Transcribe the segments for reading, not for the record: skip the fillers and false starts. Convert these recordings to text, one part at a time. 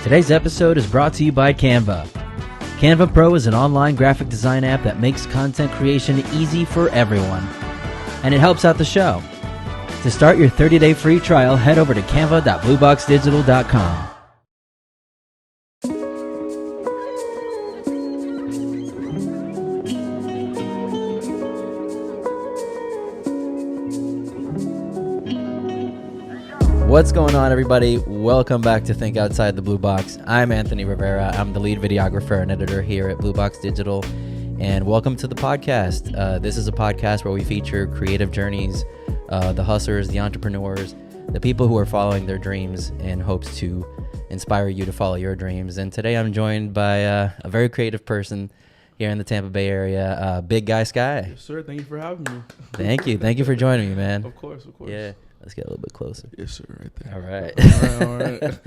Today's episode is brought to you by Canva. Canva Pro is an online graphic design app that makes content creation easy for everyone. And it helps out the show. To start your 30-day free trial, head over to canva.blueboxdigital.com. What's going on, everybody? Welcome back to Think Outside the Blue Box. I'm Anthony Rivera. I'm the lead videographer and editor here at BlueBox Digital, and welcome to the podcast. This is a podcast where we feature creative journeys, the hustlers, the entrepreneurs, the people who are following their dreams in hopes to inspire you to follow your dreams. And today I'm joined by a very creative person here in the Tampa Bay area, Big Guy Sky. Yes, sir. Thank you for having me. Thank you. Thank you for joining me, man. Of course. Yeah. Let's get a little bit closer. Yes, sir. Right there. All right. All right.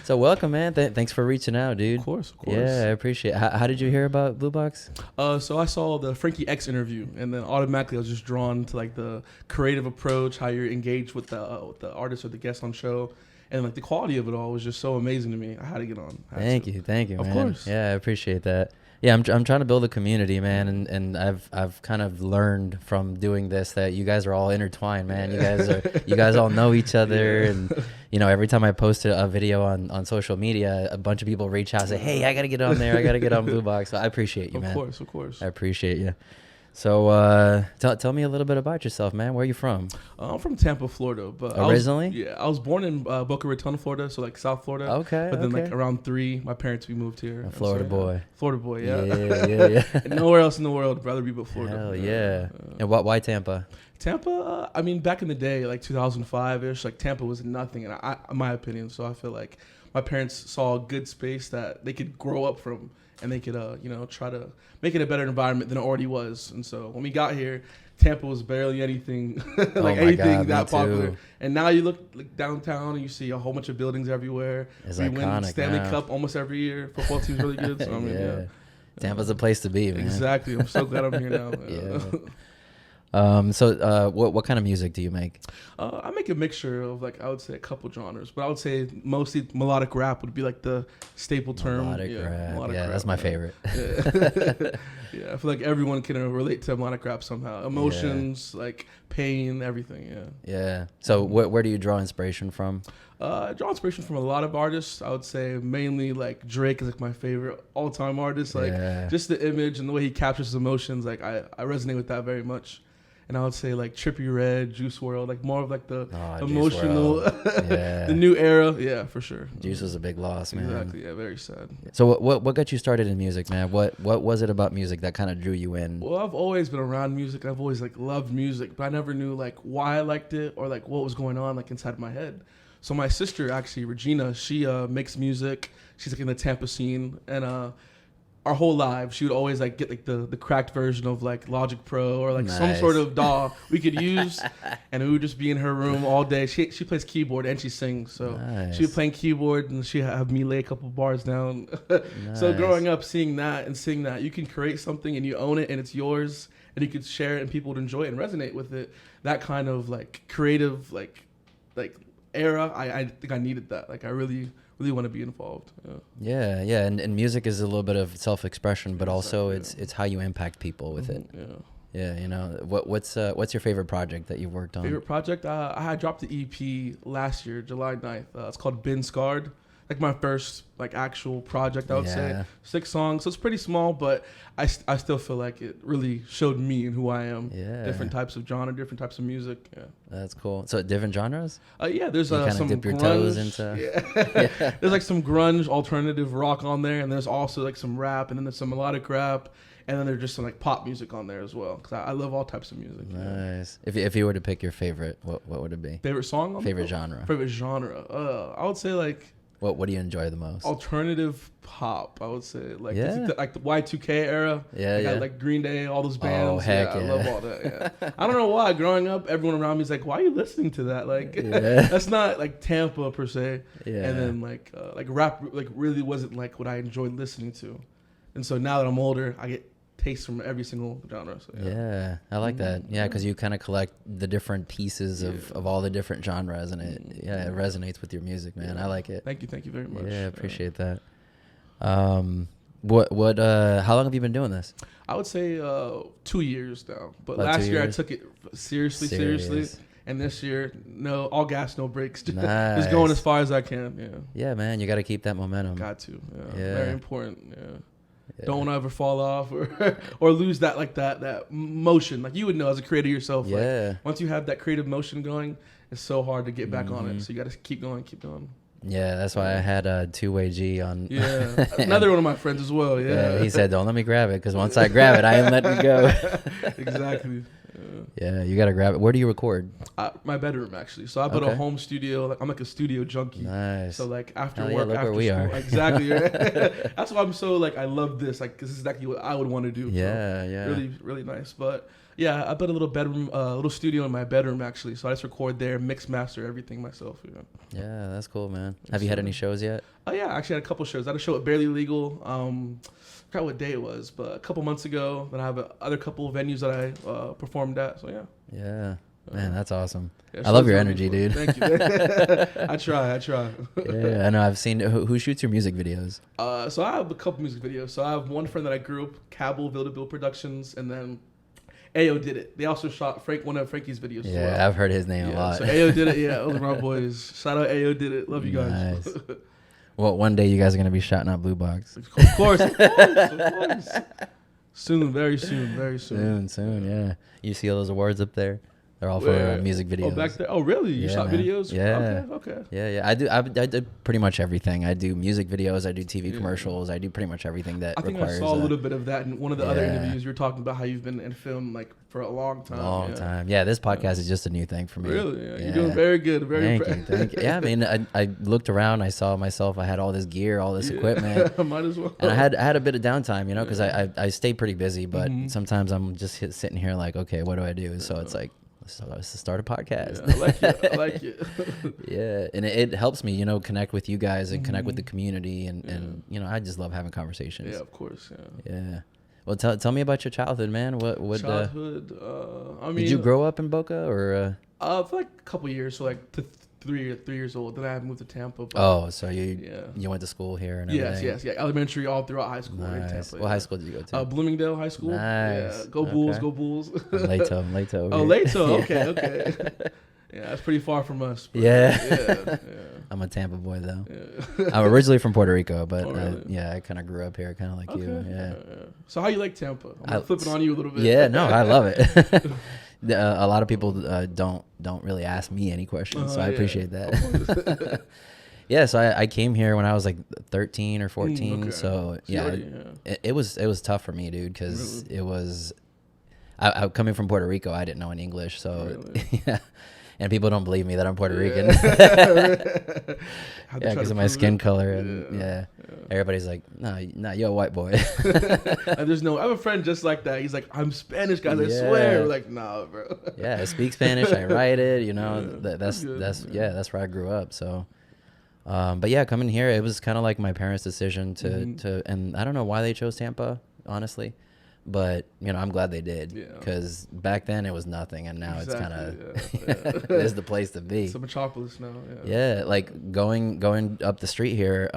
So welcome, man. Thanks for reaching out, dude. Of course. Yeah, I appreciate it. How did you hear about BlueBox? So I saw the Frankie X interview, and then automatically I was just drawn to like the creative approach, how you're engaged with the artist or the guest on show, and like the quality of it all was just so amazing to me. I had to get on. Thank you, man. Of course. Yeah, I appreciate that. Yeah, I'm trying to build a community, man, and I've kind of learned from doing this that you guys are all intertwined, man. You guys all know each other, and you know, every time I post a video on social media, a bunch of people reach out and say, "Hey, I gotta get on there. I gotta get on BlueBox." So I appreciate you, man. Of course. I appreciate you. So tell me a little bit about yourself, man. Where are you from? I'm from Tampa, Florida. But originally? I was born in Boca Raton, Florida, so like South Florida. Okay. But then like around 3, my parents, we moved here. A Florida boy. Florida boy, yeah. Yeah. And nowhere else in the world would rather be but Florida. Hell yeah. And why Tampa? Tampa, I mean, back in the day, like 2005-ish, like Tampa was nothing, in my opinion. So I feel like my parents saw a good space that they could grow up from, and they could, try to make it a better environment than it already was. And so when we got here, Tampa was barely anything anything that popular. Too. And now you look downtown and you see a whole bunch of buildings everywhere. It's we iconic win Stanley now. Cup almost every year. Football team's really good. So I mean, yeah. Tampa's a place to be, man. Exactly. I'm so glad I'm here now. Yeah. What kind of music do you make? I make a mixture of like, I would say a couple genres, but I would say mostly melodic rap would be like the staple term. Melodic rap. Yeah, that's my favorite. Yeah, I feel like everyone can relate to melodic rap somehow. Emotions, like pain, everything. Yeah. So where do you draw inspiration from? I draw inspiration from a lot of artists. I would say mainly like Drake is like my favorite all-time artist. Like just the image and the way he captures his emotions. Like I resonate with that very much. And I would say like Trippie Redd, Juice WRLD, like more of like the emotional, the new era. Yeah, for sure. Juice was a big loss, man. Exactly. Yeah, very sad. So what got you started in music, man? What was it about music that kind of drew you in? Well, I've always been around music. I've always like loved music, but I never knew like why I liked it or like what was going on like inside my head. So my sister, actually, Regina, she makes music. She's like in the Tampa scene, and our whole lives, she would always like get like the cracked version of like Logic Pro or like some sort of DAW we could use, and we would just be in her room all day. She plays keyboard and she sings, so she would play keyboard and she'd have me lay a couple bars down. So growing up, seeing that and seeing that you can create something and you own it and it's yours and you could share it and people would enjoy it and resonate with it. That kind of like creative like era, I think I needed that. Like I really want to be involved. Yeah, and music is a little bit of self-expression, but also it's how you impact people with it. Yeah, you know, what's your favorite project that you've worked on? Favorite project? I had dropped the EP last year, July 9th. It's called Been Scarred. Like my first like actual project, I would say. 6 songs, so it's pretty small, but I still feel like it really showed me and who I am. Yeah. Different types of genre, different types of music. Yeah. That's cool. So different genres? Yeah, there's some dip your grunge. Toes into. Yeah. There's like some grunge, alternative rock on there, and there's also like some rap, and then there's some melodic rap. And then there's just some like pop music on there as well, because I love all types of music. Nice. If you were to pick your favorite, what would it be? Favorite song? Favorite genre? Favorite genre? I would say like. What do you enjoy the most? Alternative pop, I would say. Like like the Y2K era. Like Green Day, all those bands. Oh, heck I love all that. Yeah. I don't know why. Growing up, everyone around me is like, "Why are you listening to that?" Like, that's not like Tampa per se. Yeah. And then like rap, like really wasn't like what I enjoyed listening to. And so now that I'm older, I get taste from every single genre. So, yeah, I like that. Yeah, because you kind of collect the different pieces of all the different genres, and it resonates with your music, man. I like it. Thank you very much. Yeah, appreciate that. How long have you been doing this? I would say 2 years now, but About last 2 year I years? took it seriously, and this year no, all gas, no brakes, just Nice. going as far as I can. Yeah, man, you got to keep that momentum. Got to. Yeah. Very important. Yeah. Don't want to ever fall off or lose that motion. Like you would know as a creator yourself. Yeah. Like, once you have that creative motion going, it's so hard to get back on Mm-hmm. it. So you got to keep going. Yeah, that's why I had a two-way G on. Yeah, another one of my friends as well. Yeah, He said, "Don't let me grab it, because once I grab it, I ain't letting it go." Exactly. Yeah, you gotta grab it. Where do you record? My bedroom, actually. So I built a home studio. Like, I'm like a studio junkie. Nice. So like after Hell yeah, work, look after where we school, are. exactly. Right? That's why I'm so like I love this. Like this is exactly what I would want to do. Yeah, so, yeah. Really, really nice. But yeah, I built a little bedroom, little studio in my bedroom actually. So I just record there, mix, master everything myself. Yeah, that's cool, man. Have you had any shows yet? Oh yeah, I actually had a couple shows. I had a show at Barely Legal. I forgot what day it was, but a couple months ago. Then I have other couple of venues that I performed at. So yeah. Yeah. Man, that's awesome. Yeah, I love shows your are energy, fun. dude. Thank you. I try. Yeah, I know. I've seen who shoots your music videos. So I have a couple music videos. So I have one friend that I grew up, Cabell Vildabill Productions, and then Ayo did it. They also shot one of Frankie's videos. Yeah, as well. I've heard his name a lot. So Ayo did it. Yeah, those are my boys. Shout out Ayo did it. Love you guys. Nice. Well, one day you guys are gonna be shouting out BlueBox. Of course. Soon, very soon. Soon, yeah. You see all those awards up there? They're all for music videos. Oh, back there. Oh, really? You shot man. videos? Yeah. Okay. Yeah. I do pretty much everything. I do music videos. I do TV commercials. I do pretty much everything that I think requires. I saw a little bit of that in one of the other Yeah. interviews. You were talking about how you've been in film like for a long time. Long time. Yeah, this podcast is just a new thing for me. Really? Yeah. You're doing very good. Very Thank you. Yeah, I mean, I looked around. I saw myself. I had all this gear, all this equipment. Might as well. And I had a bit of downtime, because I stay pretty busy, but sometimes I'm just sitting here like, okay, what do I do? So it's like, let's start a podcast. Yeah, I like it. Yeah, and it helps me, connect with you guys and connect with the community, and I just love having conversations. Yeah, of course. Yeah. Well, tell me about your childhood, man. What childhood? I mean, did you grow up in Boca or? For like a couple years, so like 3 years old. Then I moved to Tampa. Oh, so you went to school here and everything? Yes. Elementary all throughout high school. Nice. In Tampa, What high school did you go to? Bloomingdale High School. Nice. Yeah. Go Bulls, go Bulls. I'm Lato. Oh, Lato. Okay. Yeah, that's pretty far from us. Yeah. I'm a Tampa boy though. Yeah. I'm originally from Puerto Rico, but really? I kind of grew up here, kind of like you. Yeah. So how you like Tampa? I'm flipping on you a little bit. Yeah, no, I love it. A lot of people don't really ask me any questions, so I appreciate that. Yeah, so I came here when I was like 13 or 14. Okay. So it was tough for me, dude, because it was. I coming from Puerto Rico, I didn't know any English, so yeah. And people don't believe me that I'm Puerto Rican. Yeah, because of my skin color. And everybody's like, no, you're a white boy. I have a friend just like that. He's like, I'm Spanish, guys. I swear. We're like, nah, bro. Yeah, I speak Spanish. I write it. That's where I grew up. So, but yeah, coming here, it was kind of like my parents' decision to, and I don't know why they chose Tampa, honestly. But I'm glad they did, because back then it was nothing, and now it's kind of it's the place to be. It's a metropolis now. Yeah, like going up the street here,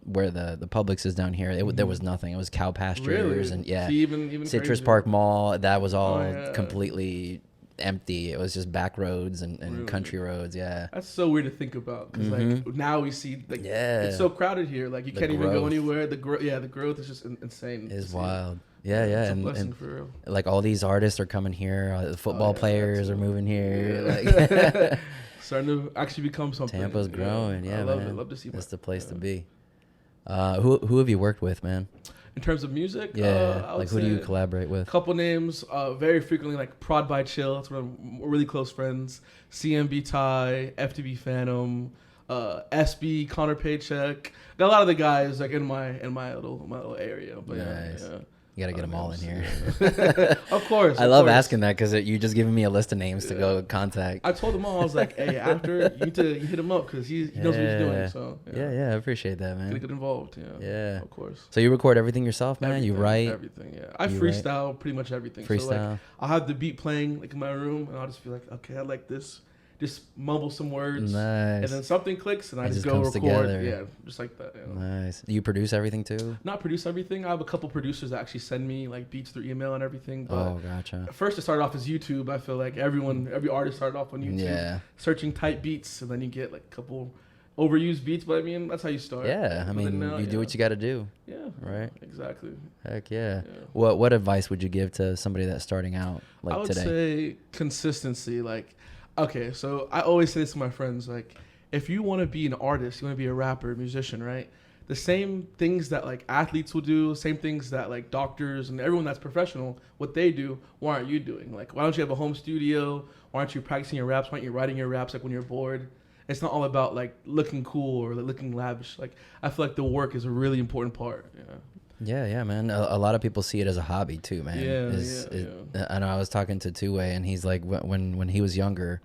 where the Publix is down here. There was nothing. It was cow pastures and even Citrus crazier. Park Mall. That was all completely empty. It was just back roads and country roads. Yeah, that's so weird to think about, because like now we see like it's so crowded here. Like you can't even go anywhere. The growth is just insane. It's wild. Yeah, it's a blessing for real. Like all these artists are coming here. The football players are moving here. Like starting to actually become something. Tampa's growing. Yeah, I love man. it. Love to see. That's the place to be. Who have you worked with, man? In terms of music, like who do you collaborate with? A couple names, very frequently, like Prod by Chill. That's one of my really close friends. CMB Ty, FTB Phantom, SB Connor Paycheck. Got a lot of the guys like in my little area. But nice. You got to get them all in here. Of course. I love asking that because you just giving me a list of names to go contact. I told them all, I was like, hey, after, you need to hit him up because he knows what he's doing. So yeah, I appreciate that, man. Gonna get involved. Yeah, of course. So you record everything yourself, man? Everything, you write? Everything, yeah. I freestyle pretty much everything. Freestyle. So like, I'll have the beat playing like in my room and I'll just be like, okay, I like this. Just mumble some words. Nice. And then something clicks and I just go record. Together. Yeah, just like that. Nice. Do you produce everything too? Not produce everything. I have a couple producers that actually send me like beats through email and everything. But gotcha. First, it started off as YouTube. I feel like every artist started off on YouTube, searching tight beats, and then you get like a couple overused beats. But I mean, that's how you start. Yeah, I mean, you do what you got to do. Yeah. Right. Exactly. Heck yeah. What advice would you give to somebody that's starting out like today? I would say consistency. Like, okay, so I always say this to my friends, like, if you want to be an artist, you want to be a rapper, musician, right? The same things that like athletes will do, same things that like doctors and everyone that's professional, what they do, why aren't you doing? Like, why don't you have a home studio? Why aren't you practicing your raps? Why aren't you writing your raps like when you're bored? It's not all about like looking cool or like, looking lavish. Like, I feel like the work is a really important part. Yeah, man. A lot of people see it as a hobby too, man. I know I was talking to Two-Way and he's like, when he was younger,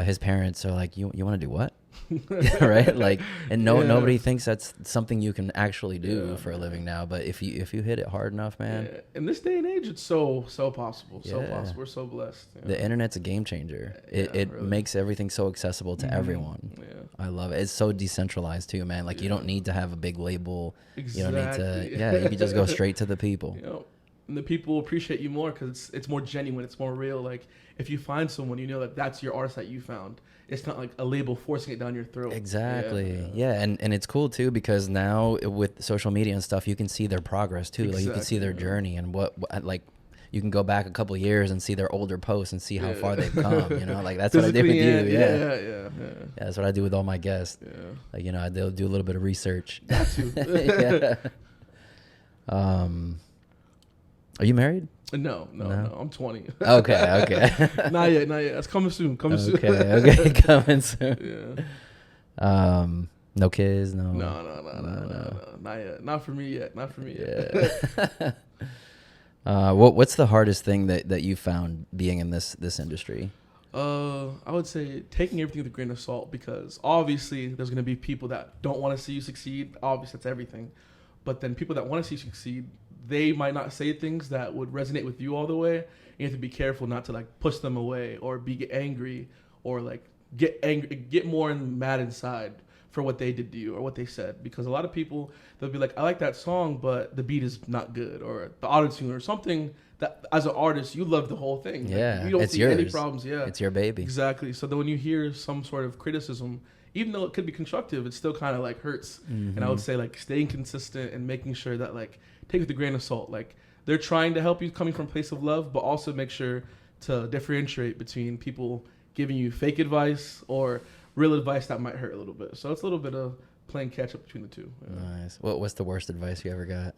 his parents are like, you want to do what? Right? Like, and nobody thinks that's something you can actually do for a living now. But if you hit it hard enough, man. In this day and age, it's so possible. So possible. We're so blessed. The internet's a game changer. It really makes everything so accessible to everyone. I love it. It's so decentralized too, man. Like you don't need to have a big label. Exactly. You don't need to. You can just go straight to the people. And the people appreciate you more because it's more genuine. It's more real. Like if you find someone, you know that that's your artist that you found. It's not like a label forcing it down your throat. Exactly. And it's cool too because now with social media and stuff, you can see their progress too. Like you can see their journey and what like you can go back a couple of years and see their older posts and see how far they've come. You know, like that's what I did with you. Yeah, that's what I do with all my guests. Like they'll do a little bit of research. Got to. Are you married? No. I'm 20. Okay. Not yet. That's coming soon. Okay, coming soon. No kids, no. No. Not yet. Not for me yet. What's the hardest thing that you found being in this industry? I would say taking everything with a grain of salt because obviously there's going to be people that don't want to see you succeed. Obviously, that's everything. But then people that want to see you succeed, they might not say things that would resonate with you all the way. You have to be careful not to like push them away or get angry or like get more mad inside for what they did to you or what they said. Because a lot of people, they'll be like, I like that song, but the beat is not good or the auto-tune or something that as an artist, you love the whole thing. Yeah, like, you don't it's see yours. any problems. Yeah, it's your baby. Exactly. So then when you hear some sort of criticism, even though it could be constructive, it still kind of like hurts. And I would say like staying consistent and making sure that like take it with a grain of salt. Like they're trying to help you coming from a place of love, but also make sure to differentiate between people giving you fake advice or real advice that might hurt a little bit. So it's a little bit of playing catch up between the two. Nice. What's the worst advice you ever got?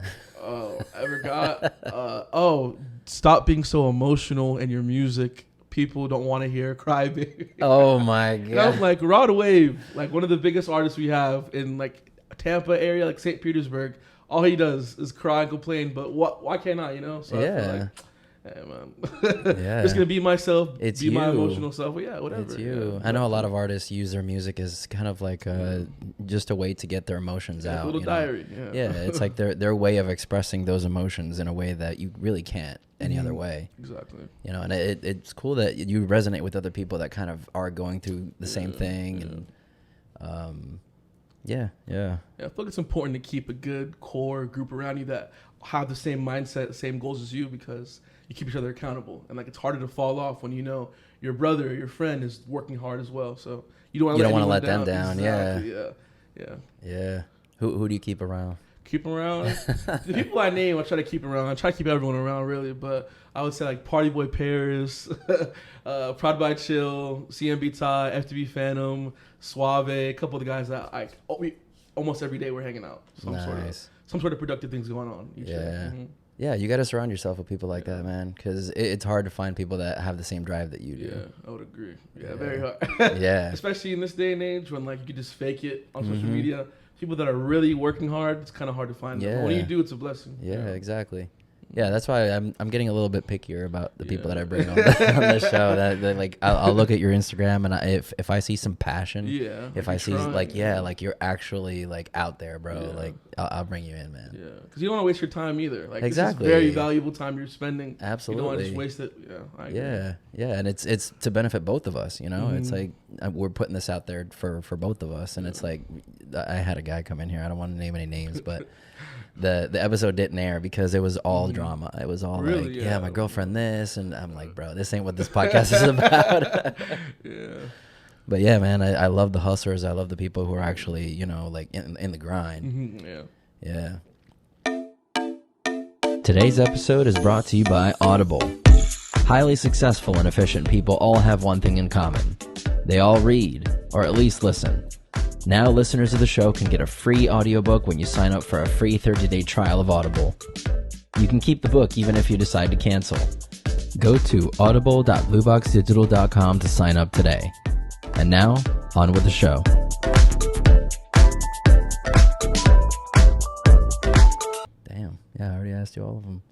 Stop being so emotional in your music. People don't want to hear cry baby. Oh my god. And I'm like Rod Wave, like one of the biggest artists we have in like Tampa area, like St. Petersburg. All he does is cry and complain, but why can't I, So I feel like, hey man, just gonna be myself, my emotional self. Well, whatever. It's you. I know a lot of artists use their music as kind of like just a way to get their emotions out. A little diary. Yeah, it's like their way of expressing those emotions in a way that you really can't any other way. Exactly. And it's cool that you resonate with other people that kind of are going through the same thing. And I feel like it's important to keep a good core group around you that have the same mindset, same goals as you, because you keep each other accountable. And like it's harder to fall off when your brother or your friend is working hard as well. So you don't want to let them down. Exactly. Yeah. Who do you keep around? Keep around. The people I name, I try to keep around. I try to keep everyone around, really. But I would say like Party Boy Paris, Proud by Chill, CMB Ty, FTB Phantom, Suave, a couple of the guys that almost every day we're hanging out. Some sort of productive things going on each day. Yeah, you got to surround yourself with people like that, man, because it's hard to find people that have the same drive that you do. Yeah, I would agree. Yeah, very hard. Especially in this day and age when like you can just fake it on social media. People that are really working hard, it's kind of hard to find them. But when you do, it's a blessing. Yeah, exactly. Yeah, that's why I'm getting a little bit pickier about the people that I bring on the show. That like I'll look at your Instagram, and if I see some passion, if I see like like you're actually like out there, bro, like I'll bring you in, man. Yeah, because you don't want to waste your time either. Like exactly, this is very valuable time you're spending. Absolutely, you don't want to just waste it. Yeah, and it's to benefit both of us. You know, it's like we're putting this out there for both of us, and it's like I had a guy come in here. I don't want to name any names, but. The episode didn't air because it was all drama. It was all really, like, my girlfriend this, and I'm like, bro, this ain't what this podcast is about. But yeah, man, I love the hustlers. I love the people who are actually, you know, like in the grind. Yeah. Today's episode is brought to you by Audible. Highly successful and efficient people all have one thing in common. They all read, or at least listen. Now listeners of the show can get a free audiobook when you sign up for a free 30-day trial of Audible. You can keep the book even if you decide to cancel. Go to audible.blueboxdigital.com to sign up today. And now, on with the show. Damn. Yeah, I already asked you all of them.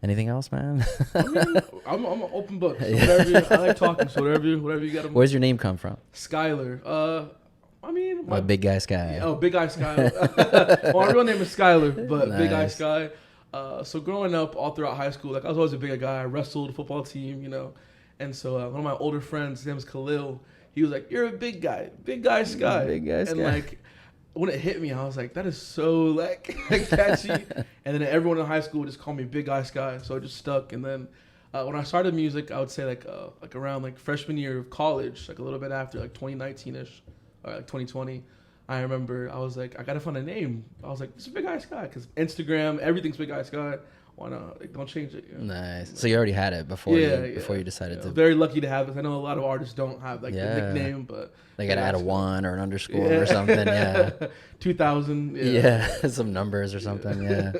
Anything else, man? I mean, I'm an open book. So I like talking, so whatever you got. Where's your name come from? Skylar. I mean, Big Guy Sky. Big Guy Sky. Well, my real name is Skylar, but nice. Big Guy Sky. So growing up, all throughout high school, like I was always a big guy. I wrestled, football team, you know. And so one of my older friends, his name is Khalil. He was like, "You're a big guy, Big Guy Sky." Big Guy Sky. And like when it hit me, I was like, "That is so like catchy." And then everyone in high school would just call me Big Guy Sky, so it just stuck. And then when I started music, I would say like around like freshman year of college, like a little bit after like 2019ish. Like 2020, I remember I was like, I gotta find a name. I was like, it's Big Guy Sky, because Instagram, everything's Big Guy Sky. Why not? Like, don't change it. You know? Nice. So you already had it before you decided to. Very lucky to have it. I know a lot of artists don't have like the nickname, but they gotta add a 1 or an underscore or something. 2000. Some numbers or something.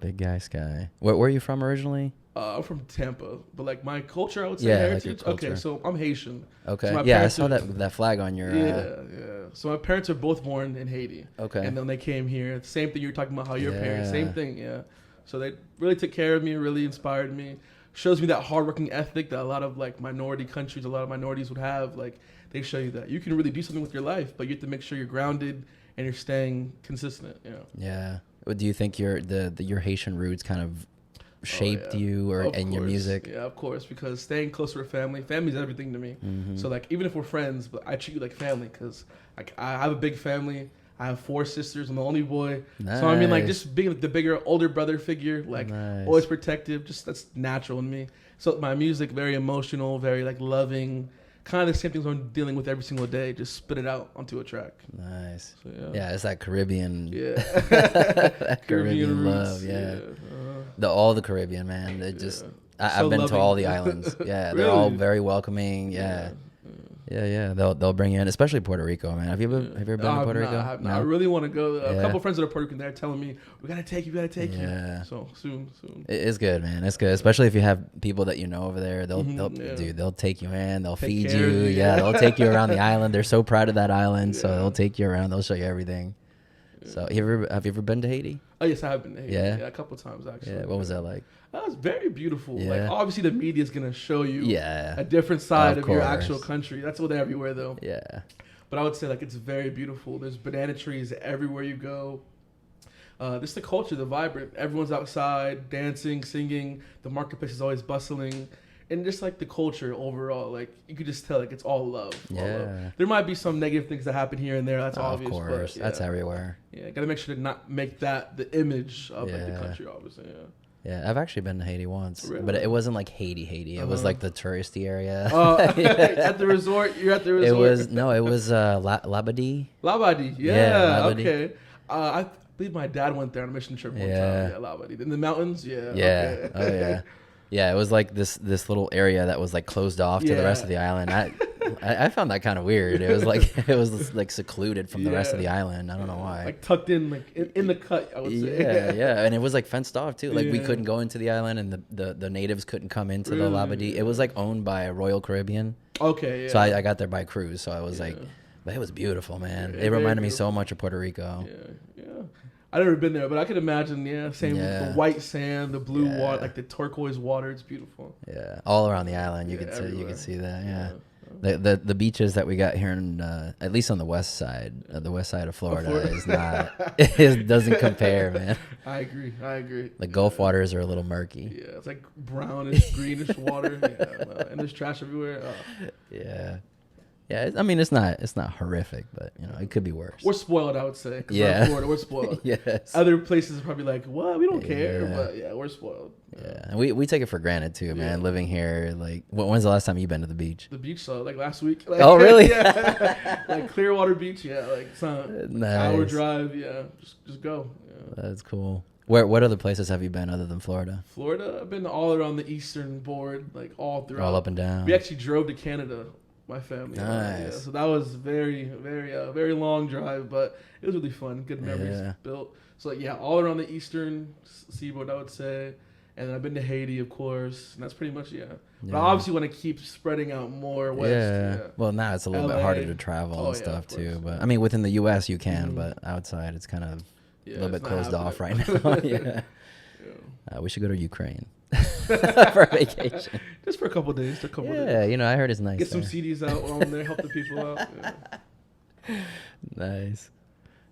Big Guy Sky. Where are you from originally? I'm from Tampa, but like my culture, I would say heritage. Like okay, so I'm Haitian. Okay, so I saw that flag on your. So my parents are both born in Haiti. Okay, and then they came here. Same thing you were talking about, how your parents. Same thing, So they really took care of me, really inspired me. Shows me that hardworking ethic that a lot of like minority countries, a lot of minorities would have. Like they show you that you can really do something with your life, but you have to make sure you're grounded and you're staying consistent. You know. Yeah. Do you think your Haitian roots kind of shaped you and your music? Yeah, of course, because staying close to our family's everything to me. So like even if we're friends, but I treat you like family, because like I have a big family. I have 4 sisters. I'm the only boy. Nice. So I mean, like just being the bigger older brother figure, like always protective, just that's natural in me. So my music, very emotional, very like loving, kind of the same things I'm dealing with every single day. Just spit it out onto a track. Nice. So, it's that Caribbean. That Caribbean love. All the Caribbean, man. They just I've been to all the islands. Yeah, they're all very welcoming. Yeah. They'll bring you in, especially Puerto Rico, man. Have you ever been to Puerto Rico? No? I really want to go. A couple friends that are Puerto Rican, they're telling me we gotta take you. Yeah. So soon. It's good, man. It's good, especially if you have people that you know over there. They'll take you in. They'll feed you. Yeah, they'll take you around the island. They're so proud of that island, so they'll take you around. They'll show you everything. So have you ever been to Haiti? Oh yes, I have been to Haiti. Yeah, a couple of times actually. Yeah, what was that like? That was very beautiful. Yeah. Like obviously the media is gonna show you a different side of your actual country. That's what they're everywhere though. Yeah. But I would say like it's very beautiful. There's banana trees everywhere you go. This the culture, the vibrant. Everyone's outside dancing, singing. The marketplace is always bustling. And just like the culture overall, like you could just tell, like it's all love. Yeah. All love. There might be some negative things that happen here and there. That's obvious. Of course, but, that's everywhere. Yeah, gotta make sure to not make that the image of like the country, obviously. Yeah, I've actually been to Haiti once, but it wasn't like Haiti. It was like the touristy area. At the resort, you're at the resort. It was Labadee. Labadee, Labadee. Okay. I believe my dad went there on a mission trip one time. Yeah, Labadee in the mountains. Yeah. Yeah. Okay. Oh yeah. Yeah, it was like this little area that was like closed off to the rest of the island. I found that kind of weird. It was like secluded from the rest of the island. I don't know why. Like tucked in, like in the cut, I would say. Yeah, and it was like fenced off too. Like we couldn't go into the island, and the natives couldn't come into the Labadee. It was like owned by Royal Caribbean. Okay. Yeah. So I got there by cruise. So I was like, but it was beautiful, man. It reminded me so much of Puerto Rico. Yeah. I've never been there, but I could imagine. Yeah, same with the white sand, the blue water, like the turquoise water. It's beautiful. Yeah, all around the island, you could see that. Yeah. The beaches that we got here in at least on the west side of Florida is not it doesn't compare, man. I agree. The Gulf waters are a little murky. Yeah, it's like brownish, greenish water. Yeah, and there's trash everywhere. Yeah. Yeah, I mean, it's not horrific, but, you know, it could be worse. We're spoiled, I would say. Yeah. Florida, we're spoiled. Yes. Other places are probably like, what? We don't care. But, yeah, we're spoiled. Yeah. And we take it for granted, too, man, living here. Like, when's the last time you've been to the beach? The beach, like last week. Like, oh, really? Yeah. Like Clearwater Beach, like it's not an hour drive. Yeah, just go. Yeah. That's cool. What other places have you been other than Florida? Florida, I've been all around the eastern board, like all throughout. All up and down. We actually drove to Canada. My family. Nice. So that was very, very long drive, but it was really fun. Good memories built. So all around the eastern seaboard, I would say. And then I've been to Haiti, of course, and that's pretty much But I obviously want to keep spreading out more west. Yeah. Well, now it's a little bit harder to travel and stuff too. But I mean, within the U.S. you can, but outside it's kind of a little bit closed off right now. We should go to Ukraine. For a vacation. Just for a couple of days. Yeah, you know, I heard it's nice. Get some CDs out while I'm there, help the people out. Yeah. Nice.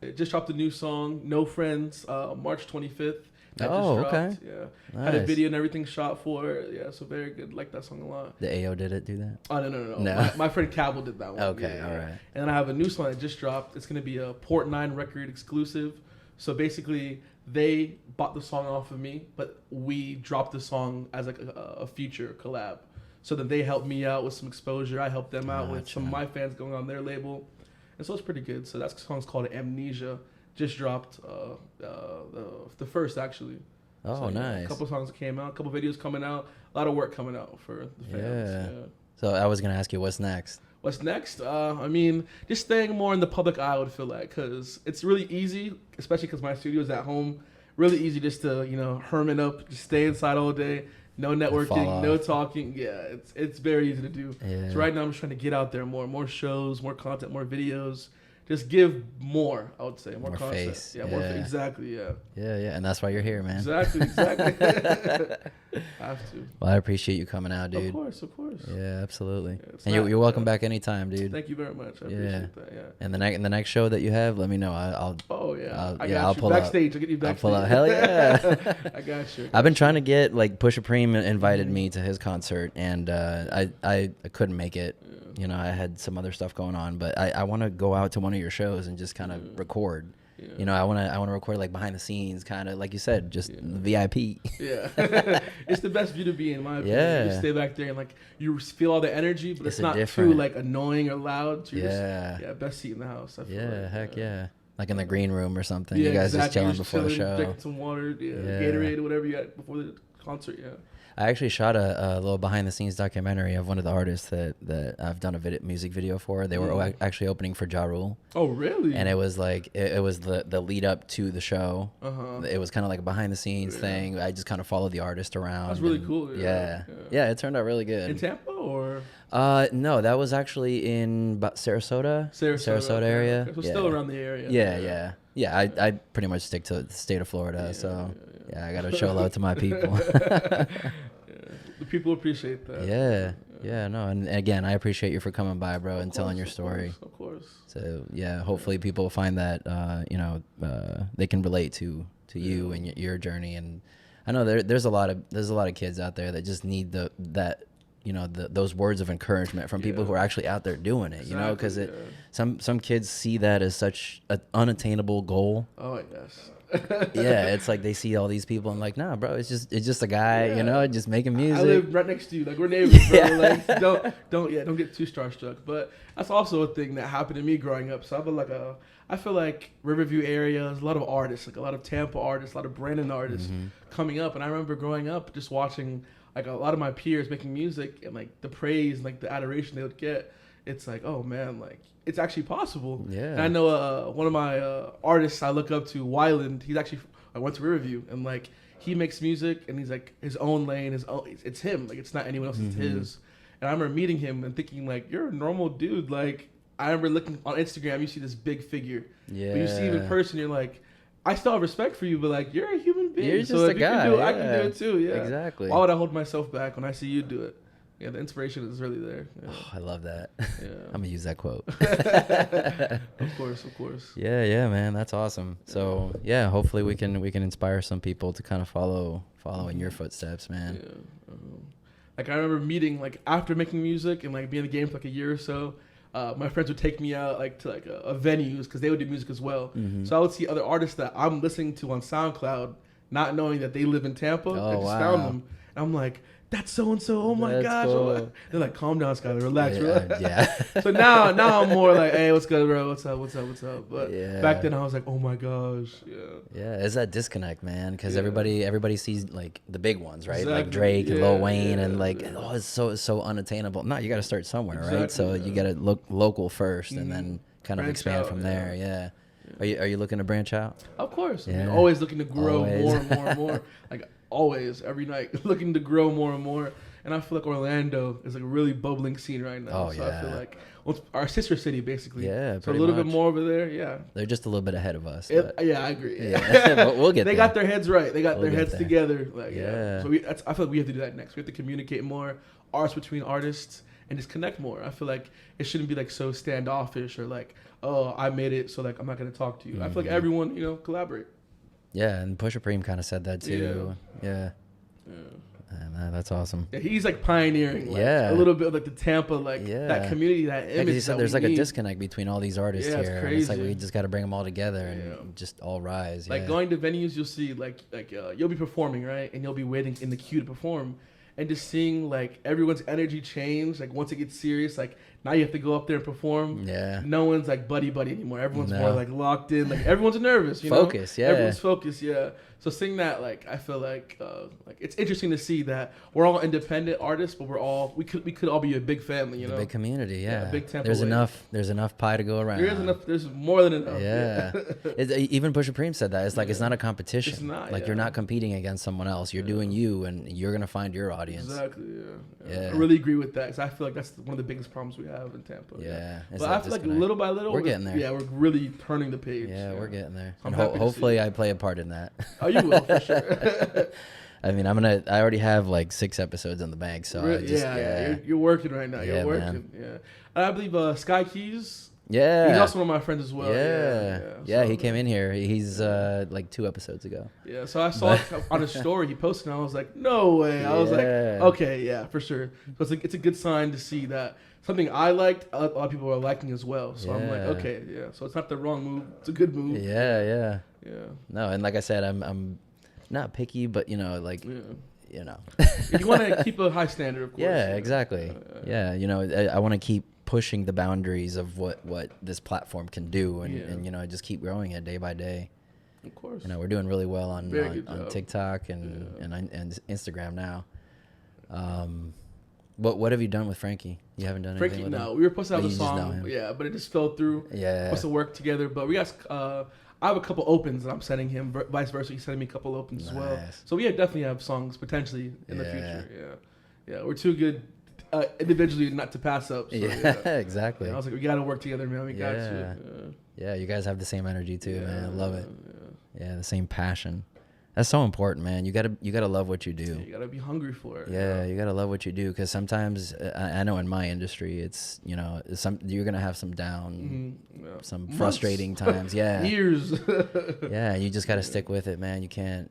It just dropped a new song, No Friends, March 25th. Okay. Yeah. Nice. Had a video and everything shot for it. Yeah, so very good. Like that song a lot. The AO did it do that? Oh, no. My friend Cabell did that one. Okay, all right. And then I have a new song that just dropped. It's going to be a Port 9 record exclusive. So basically, they bought the song off of me, but we dropped the song as like a feature collab. So then they helped me out with some exposure. I helped them out with some of my fans going on their label. And so it's pretty good. So that song's called Amnesia. Just dropped the first, actually. Oh, so, nice. A couple songs came out, a couple videos coming out, a lot of work coming out for the fans. Yeah. So I was going to ask you, what's next? What's next? I mean, just staying more in the public eye, I would feel like, because it's really easy, especially because my studio is at home, really easy just to, hermit up, just stay inside all day, no networking, no talking. Yeah, it's very easy to do. Yeah. So right now I'm just trying to get out there more shows, more content, more videos. Just give more, I would say. More content. Face. Yeah, more face. Exactly, yeah. Yeah, and that's why you're here, man. Exactly. Have to. Well, I appreciate you coming out, dude. Of course. Yeah, absolutely. Yeah, and you're welcome back anytime, dude. Thank you very much. I appreciate that, yeah. And the next show that you have, let me know. I'll I'll pull backstage. I'll get you backstage. I'll pull out. Hell yeah. I got you. I've been trying to get, Pusha Preem invited me to his concert, and I couldn't make it. Yeah. I had some other stuff going on, but I want to go out to one of your shows and just kind of record. Yeah. I want to record behind the scenes, kind of like you said, just VIP. Yeah, it's the best view to be in, my opinion. Yeah, you stay back there and you feel all the energy, but it's not too annoying or loud. So best seat in the house. Heck yeah. Like in the green room or something. You guys just chilling before the show. Drinking some water, Gatorade, whatever you had before the concert. Yeah. I actually shot a little behind-the-scenes documentary of one of the artists that I've done a music video for. They were actually opening for Ja Rule. Oh, really? And it was it was the lead up to the show. It was kind of like a behind-the-scenes thing. I just kind of followed the artist around. That's really cool. Yeah, it turned out really good. In Tampa or? No, that was actually in Sarasota area. Okay. So still around the area. Yeah. I pretty much stick to the state of Florida, so. Yeah, I gotta show love to my people. The people appreciate that. Yeah, no, and again, I appreciate you for coming by, bro, and telling your story. Of course. So hopefully people find that they can relate to you and your journey. And I know there's a lot of kids out there that just need those words of encouragement from people who are actually out there doing it. Exactly, because some kids see that as such an unattainable goal. Oh yes. It's like they see all these people and nah, bro, it's just a guy, just making music. I live right next to you, we're neighbors, bro. Don't get too starstruck. But that's also a thing that happened to me growing up. So I feel like Riverview area, there's a lot of artists, a lot of Tampa artists, a lot of Brandon artists coming up. And I remember growing up just watching a lot of my peers making music and the praise and the adoration they would get. It's oh man, it's actually possible. Yeah. And I know one of my artists I look up to, Wyland. He's actually I went to Riverview and he makes music and he's his own lane, it's him. It's not anyone else. It's his. And I remember meeting him and thinking you're a normal dude. I remember looking on Instagram, you see this big figure. Yeah. But you see him in person, you're I still have respect for you, but like you're a human being. You're just so a if you guy. can do it, I can do it too. Yeah, exactly. Why would I hold myself back when I see you do it? Yeah, the inspiration is really there. Yeah. Oh, I love that. Yeah. I'm gonna use that quote. Of course. Yeah, man, that's awesome. So yeah, hopefully we can inspire some people to kind of follow in your footsteps, man. Yeah. Like I remember meeting like after making music and like being in the game for like a year or so. My friends would take me out like to like a venues because they would do music as well. Mm-hmm. So I would see other artists that I'm listening to on SoundCloud, not knowing that they live in Tampa. Oh, I just wow. found them. And I'm like, that's so and so. Oh my That's gosh! cool. They're like, calm down, Skyler, relax. Yeah. So now I'm more like, hey, what's good, bro? What's up? But Yeah. back then I was like, oh my gosh, yeah. Yeah, it's that disconnect, man, because Yeah. everybody sees like the big ones, right? Like Exactly. Drake and Yeah, Lil Wayne, yeah, and like, yeah. oh, it's so unattainable. No, you got to start somewhere, right? Exactly, So yeah. you got to look local first, and Mhm. then kind of Branch expand out, from yeah. there. Yeah. Are you looking to branch out? Of course. I mean, Yeah. always looking to grow Always. more and more and more. Like always, every night, looking to grow more and more. And I feel like Orlando is like a really bubbling scene right now. Oh, so I feel yeah. like it's our sister city, basically. Yeah, So a pretty little bit much. more over there, yeah. They're just a little bit ahead of us. but- Yeah, I agree. Yeah, but we'll get They there. got their heads right. They got We'll their get heads there. together. Like, Yeah. So I feel like we have to do that next. We have to communicate more, artists between artists, and just connect more. I feel like it shouldn't be like so standoffish or like, oh, I made it, so like I'm not gonna talk to you. I feel like Mhm. everyone, collaborate. Yeah, and Pusha Preem kind of said that too. Yeah. Man, that's awesome. Yeah, he's like pioneering, like, Yeah. a little bit of like the Tampa, like Yeah. that community, that Yeah, image. 'cause he said that there's we like a need. disconnect between all these artists Yeah, it's here. And it's like crazy. we just got to bring them all together and Yeah. just all rise. Like yeah. going to venues, you'll see like you'll be performing, right, and you'll be waiting in the queue to perform, and just seeing like everyone's energy change. Like once it gets serious, like now you have to go up there and perform. Yeah. No one's like buddy anymore. Everyone's No. more like locked in. Like everyone's nervous. Focus, yeah. Everyone's focused. Yeah. So seeing that, like I feel like it's interesting to see that we're all independent artists, but we could all be a big family. The big community, yeah. big Tampa there's wave. enough pie to go around. There's enough. There's more than enough. Yeah. Even Pusha Preem said that. It's like it's not a competition. It's not, like yeah. you're not competing against someone else. You're doing you, and you're gonna find your audience. Exactly. Yeah. Yeah. I really agree with that because I feel like that's one of the biggest problems we have in Tampa. Yeah. It's But that I feel like disconnect. little by little We're getting there. Yeah, we're really turning the page. Yeah, we're getting there. I'm And happy to see hopefully it. I play a part in that. Oh, you will for sure. I mean, I already have like 6 episodes in the bank, so I just, You're working right now. Yeah, You're working. man. Yeah. And I believe Sky Keys. Yeah. He's also one of my friends as well. Yeah, So, he came in here. He's like 2 episodes ago. Yeah, so I saw it on his story he posted, and I was like, no way. I was like, Yeah. okay, yeah, for sure. So it's a good sign to see that something I liked, a lot of people are liking as well. So I'm like, Yeah. okay, yeah. So it's not the wrong move. It's a good move. Yeah. Yeah. No, and like I said, I'm not picky, but like Yeah. you know. You want to keep a high standard, of course. Yeah, exactly. Yeah, I want to keep pushing the boundaries of what this platform can do, and just keep growing it day by day. Of course. We're doing really well Very good on job. TikTok and Instagram now. What have you done with Frankie? You haven't done anything Frankie, with no, him? we were supposed to have But a you just know song, him. yeah, but it just fell through. Yeah. Supposed to work together, but we got. I have a couple opens that I'm sending him. Vice versa, he's sending me a couple opens as well. Nice. So we definitely have songs potentially in the Yeah. future. Yeah, we're too good individually not to pass up. So, Yeah, exactly. I was like, we got to work together, man. We got Yeah. to. Yeah, you guys have the same energy too, man. I love it. Yeah. Yeah, the same passion. That's so important, man. You gotta love what you do. You gotta be hungry for it. Yeah, you gotta love what you do, because sometimes I know in my industry, it's you're gonna have some down, some Months. frustrating times. Yeah, Years. yeah. You just gotta stick with it, man. You can't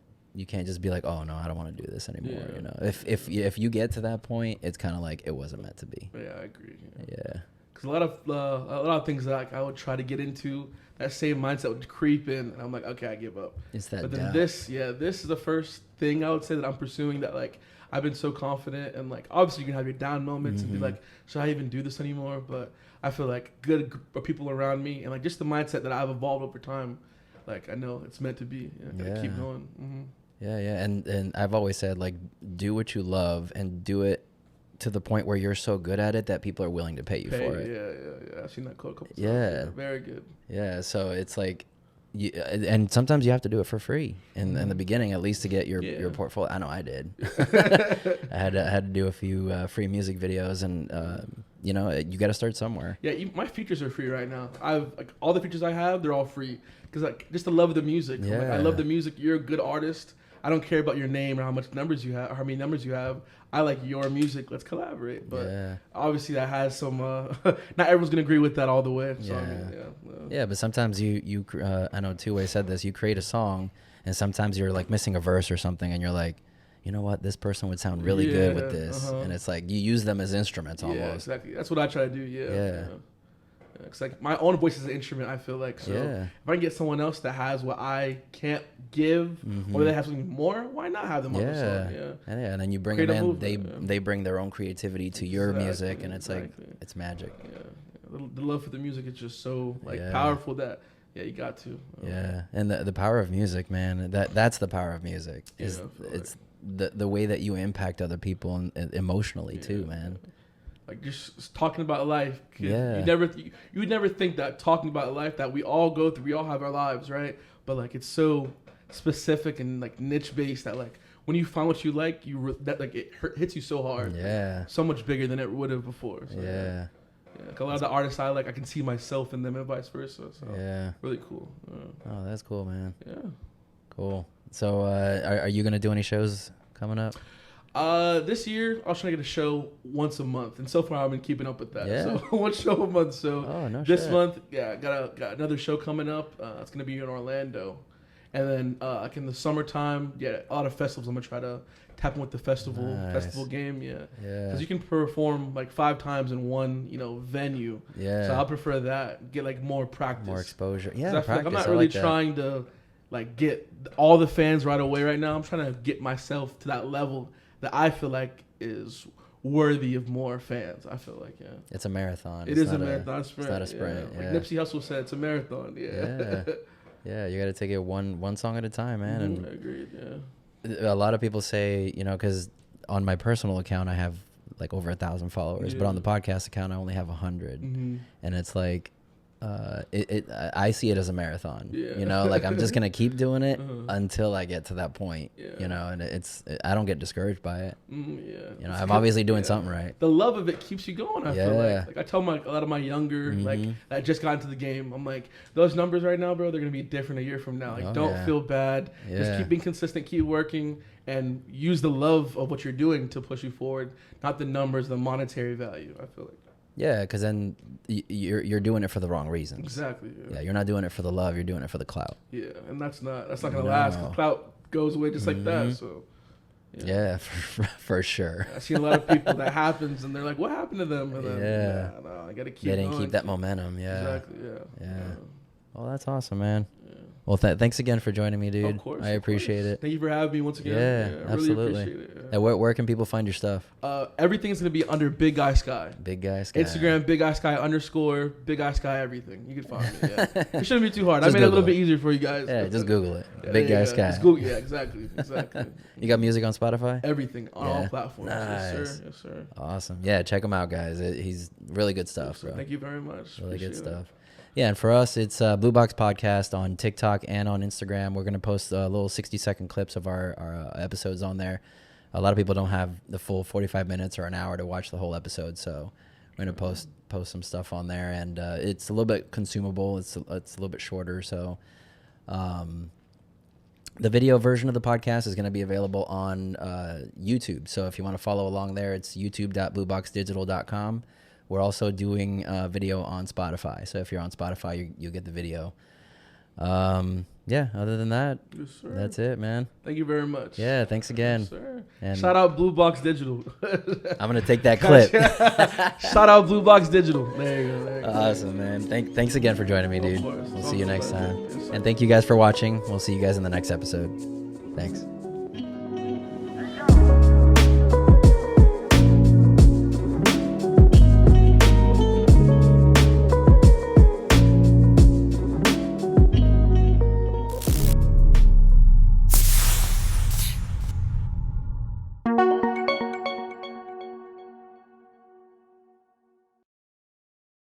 just be like, oh no, I don't want to do this anymore. Yeah. If you get to that point, it's kind of like it wasn't meant to be. Yeah, I agree. Yeah. Because a lot of things that I would try to get into, that same mindset would creep in, and I'm like, okay, I give up. It's that But then doubt. this is the first thing I would say that I'm pursuing that like I've been so confident, and like obviously you can have your down moments and be like, should I even do this anymore? But I feel like good people around me, and like just the mindset that I've evolved over time, like I know it's meant to be. Gotta keep going. Yeah, and I've always said, like, do what you love and do it to the point where you're so good at it that people are willing to pay you for it. Yeah. I've seen that quote a couple times. Yeah. Very good. Yeah, so it's like, and sometimes you have to do it for free in the beginning, at least to get your portfolio. I know I did. I had to do a few free music videos, and you know, you got to start somewhere. Yeah, my features are free right now. I've like all the features I have, they're all free because like just the love of the music. Yeah. Like, I love the music. You're a good artist. I don't care about your name or how much numbers you have or how many numbers you have. I like your music. Let's collaborate. But obviously that has some. Not everyone's gonna agree with that all the way. So, I mean, yeah, but sometimes you I know Two Way said this. You create a song, and sometimes you're like missing a verse or something, and you're like, you know what, this person would sound really good with this, and it's like you use them as instruments almost. Yeah, exactly. That's what I try to do. Yeah. It's like my own voice is an instrument. I feel like so. If I can get someone else that has what I can't give, or they have something more, why not have them on the song? And then you bring them in. They bring their own creativity to your music, and it's like it's magic. The love for the music is just so powerful that you got to. And the power of music, man. That's the power of music. It's the way that you impact other people and emotionally too, man. Like just talking about life. You would never think that talking about life that we all go through, we all have our lives, right? But like it's so specific and like niche based that like when you find what you like, it hits you so hard. So much bigger than it would have before. So, like a lot of the artists I like, I can see myself in them and vice versa. So really cool. Oh, that's cool, man. Cool. So are you gonna do any shows coming up? This year I was trying to get a show once a month, and so far I've been keeping up with that. So one show a month. So this month, got another show coming up. It's gonna be in Orlando, and then like in the summertime, a lot of festivals. I'm gonna try to tap in with the festival game. Because you can perform like 5 times in one venue. So I prefer that. Get like more practice, more exposure. I feel like I'm not really trying to like get all the fans right away right now. I'm trying to get myself to that level that I feel like is worthy of more fans. I feel like, it's a marathon. It is a marathon sprint. It's not a sprint. Like Nipsey Hussle said, it's a marathon. Yeah, you got to take it one song at a time, man. And I agreed. A lot of people say, because on my personal account I have like over 1,000 followers, but on the podcast account I only have 100, and it's like. I see it as a marathon, like I'm just gonna keep doing it until I get to that point, and I don't get discouraged by it. I'm obviously doing something right. The love of it keeps you going. I feel like I tell a lot of my younger like that just got into the game, I'm like, those numbers right now, bro, they're gonna be different a year from now. Like don't feel bad. Just keep being consistent, keep working, and use the love of what you're doing to push you forward, not the numbers, the monetary value. I feel like. Yeah, because then you're doing it for the wrong reasons. Exactly. Yeah, you're not doing it for the love. You're doing it for the clout. Yeah, and that's not gonna last. The clout goes away just like that. So. Yeah, for sure. I see a lot of people that happens, and they're like, "What happened to them?" And then, I gotta keep. They didn't keep that momentum. Yeah. Exactly. Yeah. Well, that's awesome, man. Well, thanks again for joining me, dude. Of course. I appreciate it. Thank you for having me once again. Yeah, absolutely. Really appreciate it. And where can people find your stuff? Everything's going to be under Big Guy Sky. Big Guy Sky. Instagram, Big Guy Sky _ Big Guy Sky, everything. You can find me. It shouldn't be too hard. I made it a little bit easier for you guys. Yeah, just Google it. Big Guy Sky. Just Google, exactly. You got music on Spotify? Everything on all platforms. Nice. Yes, sir. Awesome. Yeah, check him out, guys. He's really good stuff, bro. Thank you very much. Really good stuff. Yeah, and for us, it's BlueBox Podcast on TikTok and on Instagram. We're going to post little 60-second clips of our episodes on there. A lot of people don't have the full 45 minutes or an hour to watch the whole episode, so we're going to post some stuff on there. And it's a little bit consumable. It's a little bit shorter, so the video version of the podcast is going to be available on YouTube. So if you want to follow along there, it's youtube.blueboxdigital.com. We're also doing video on Spotify. So if you're on Spotify, you'll get the video. Other than that, that's it, man. Thank you very much. Yeah, thanks again. Yes, sir. And shout out BlueBox Digital. I'm going to take that clip. Shout out BlueBox Digital. There you go. Awesome, man. Thanks again for joining me, dude. We'll see you next time. Yes, and thank you guys for watching. We'll see you guys in the next episode. Thanks.